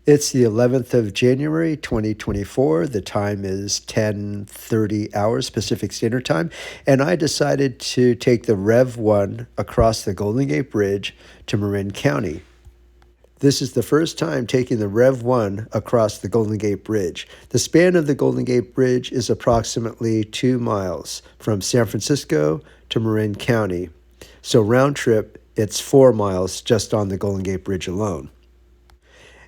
It's the 11th of January, 2024. The time is 10:30 hours Pacific Standard Time, and I decided to take the REV1 across the Golden Gate Bridge to Marin County. This is the first time taking the REV1 across the Golden Gate Bridge. The span of the Golden Gate Bridge is approximately 2 miles from San Francisco to Marin County. So round trip, it's 4 miles just on the Golden Gate Bridge alone.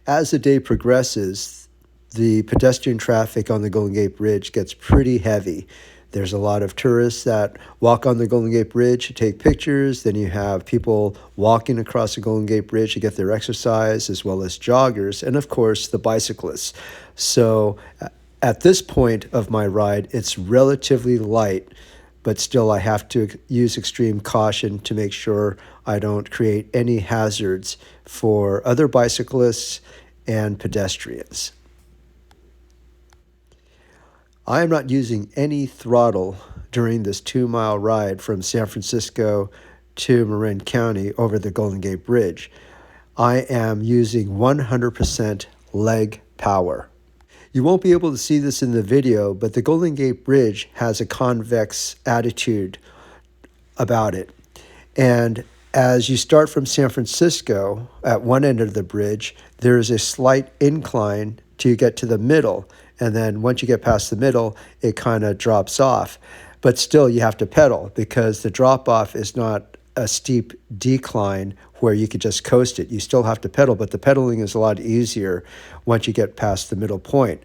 As the day progresses, the pedestrian traffic on the Golden Gate Bridge gets pretty heavy. There's a lot of tourists that walk on the Golden Gate Bridge to take pictures. Then you have people walking across the Golden Gate Bridge to get their exercise, as well as joggers, and of course, the bicyclists. So at this point of my ride, it's relatively light, but still I have to use extreme caution to make sure I don't create any hazards for other bicyclists and pedestrians. I am not using any throttle during this 2-mile ride from San Francisco to Marin County over the Golden Gate Bridge. I am using 100% leg power. You won't be able to see this in the video, but the Golden Gate Bridge has a convex attitude about it. And as you start from San Francisco at one end of the bridge, there's a slight incline to get to the middle. And then once you get past the middle, it kind of drops off. But still, you have to pedal because the drop off is not a steep decline where you could just coast it. You still have to pedal, but the pedaling is a lot easier once you get past the middle point.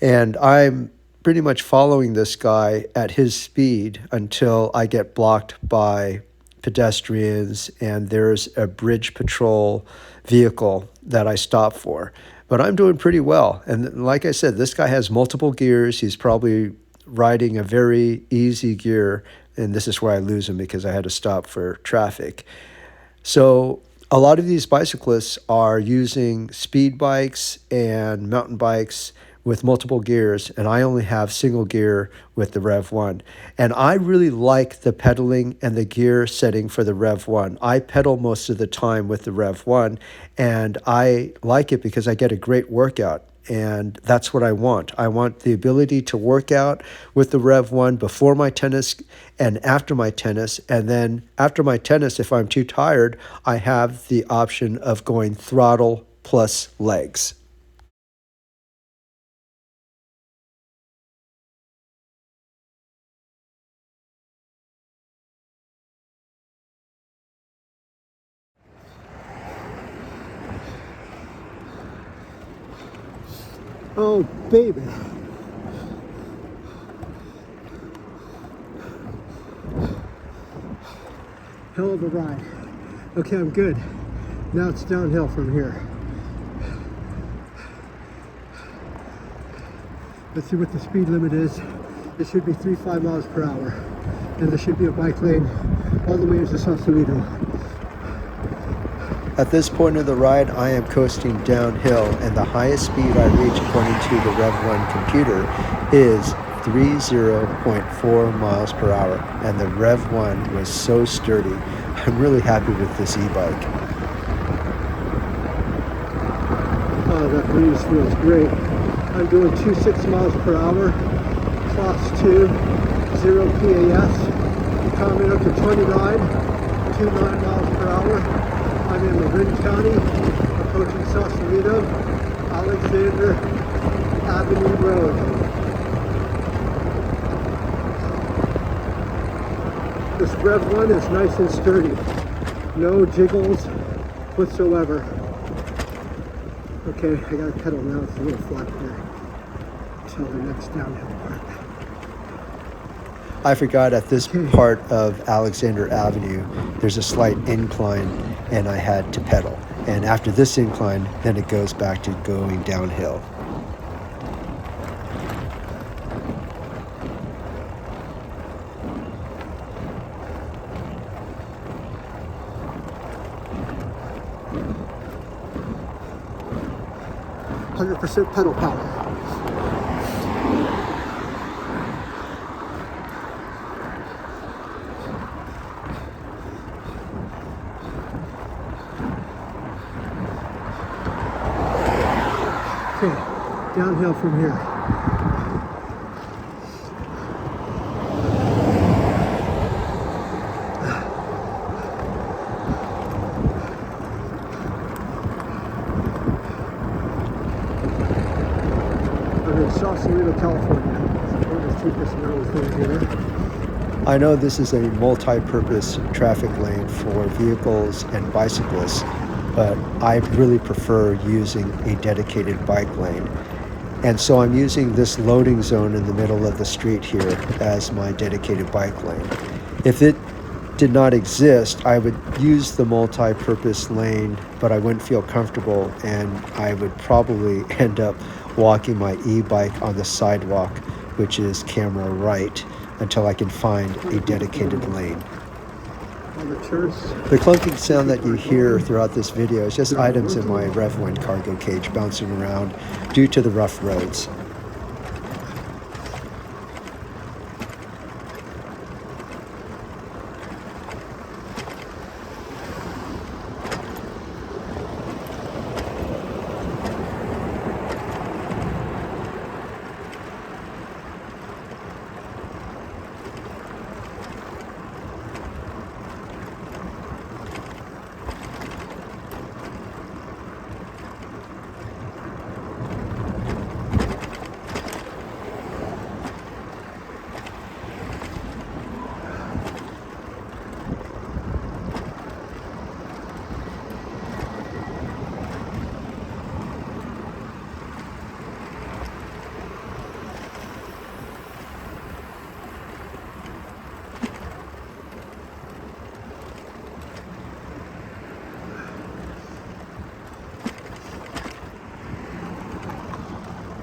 And I'm pretty much following this guy at his speed until I get blocked by pedestrians and there's a bridge patrol vehicle that I stop for. But I'm doing pretty well. And like I said, this guy has multiple gears. He's probably riding a very easy gear. And this is where I lose him because I had to stop for traffic. So a lot of these bicyclists are using speed bikes and mountain bikes with multiple gears, and I only have single gear with the REV1. And I really like the pedaling and the gear setting for the REV1. I pedal most of the time with the REV1, and I like it because I get a great workout, and that's what I want. I want the ability to work out with the REV1 before my tennis and after my tennis, and then after my tennis, if I'm too tired, I have the option of going throttle plus legs. Oh, baby. Hell of a ride. Okay, I'm good. Now it's downhill from here. Let's see what the speed limit is. It should be 35 miles per hour. And there should be a bike lane all the way into Sausalito. At this point of the ride, I am coasting downhill, and the highest speed I reach according to the REV1 computer is 30.4 miles per hour, and the REV1 was so sturdy. I'm really happy with this e-bike. Oh, that breeze feels great. I'm doing 26 miles per hour, class 2, 0 PAS, coming up to 29 miles per hour. I'm in Marin County, approaching Sausalito, Alexander Avenue Road. This REV1 is nice and sturdy. No jiggles whatsoever. Okay, I gotta pedal now. It's a little flat here until the next downhill part. I forgot at this part of Alexander Avenue, there's a slight incline and I had to pedal. And after this incline, then it goes back to going downhill. %, pedal power. Okay, downhill from here. I'm in Sausalito, California. One of the cheapest mountains thing here. I know this is a multi-purpose traffic lane for vehicles and bicyclists, but I really prefer using a dedicated bike lane. And so I'm using this loading zone in the middle of the street here as my dedicated bike lane. If it did not exist, I would use the multi-purpose lane, but I wouldn't feel comfortable, and I would probably end up walking my e-bike on the sidewalk, which is camera right, until I can find a dedicated lane. The clunking sound that you hear throughout this video is just items in my REVV1 cargo cage bouncing around due to the rough roads.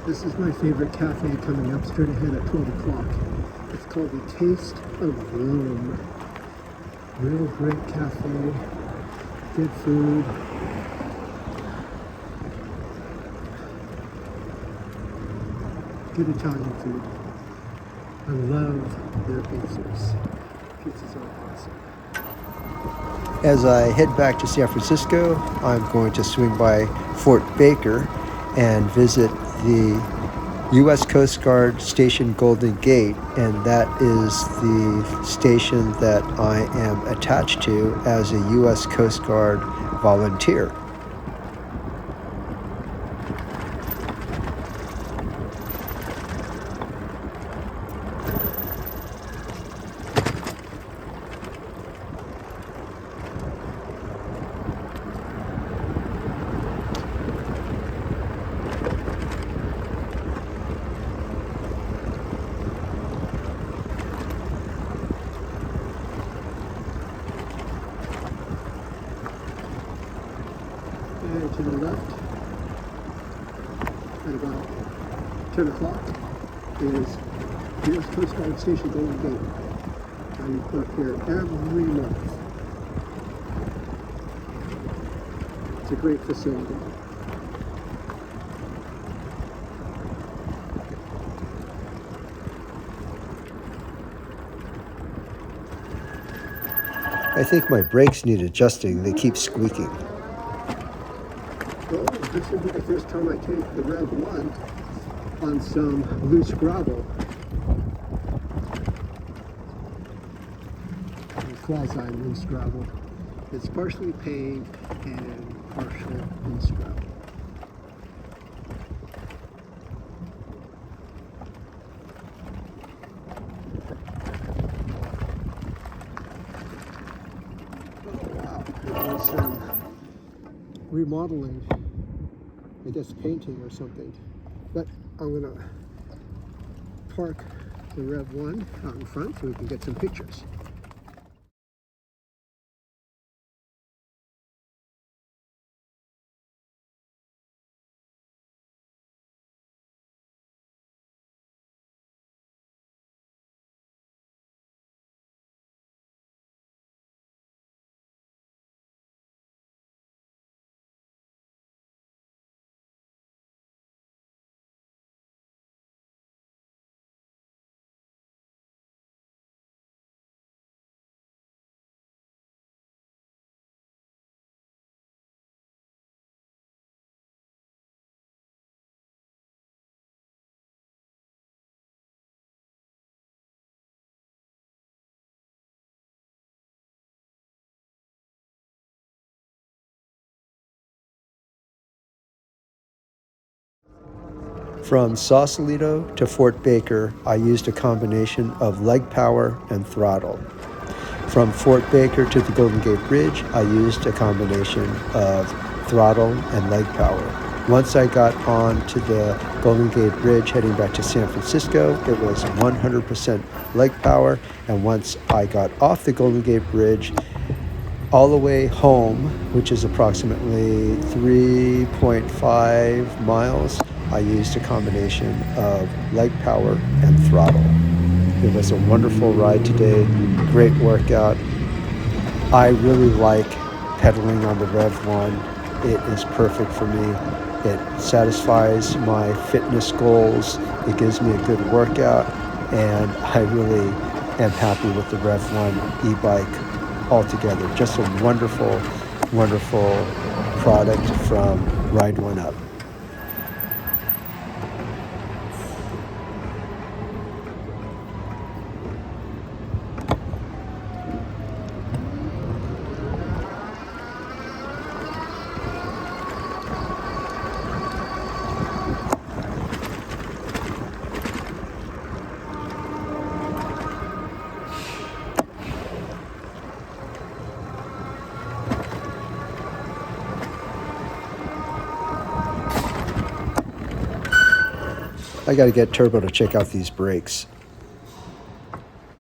This is my favorite cafe coming up straight ahead at 12 o'clock. It's called the Taste of Rome. Real great cafe, good food. Good Italian food. I love their pizzas. Pizzas are awesome. As I head back to San Francisco, I'm going to swing by Fort Baker and visit the U.S. Coast Guard Station Golden Gate, and that is the station that I am attached to as a U.S. Coast Guard volunteer. And to the left, at about 10 o'clock, is U.S. Coast Guard Station Golden Gate. I'm up here every month. It's a great facility. I think my brakes need adjusting. They keep squeaking. Well, this will be the first time I take the REVV1 on some loose gravel. Quasi loose gravel. It's partially paved and partial loose gravel. Oh wow, there's some remodeling, I guess painting or something. But I'm gonna park the REVV1 out in front so we can get some pictures. From Sausalito to Fort Baker, I used a combination of leg power and throttle. From Fort Baker to the Golden Gate Bridge, I used a combination of throttle and leg power. Once I got on to the Golden Gate Bridge heading back to San Francisco, it was 100% leg power. And once I got off the Golden Gate Bridge, all the way home, which is approximately 3.5 miles, I used a combination of leg power and throttle. It was a wonderful ride today, great workout. I really like pedaling on the REVV1. It is perfect for me. It satisfies my fitness goals. It gives me a good workout, and I really am happy with the REVV1 e-bike altogether. Just a wonderful, wonderful product from Ride One Up. I got to get Turbo to check out these brakes.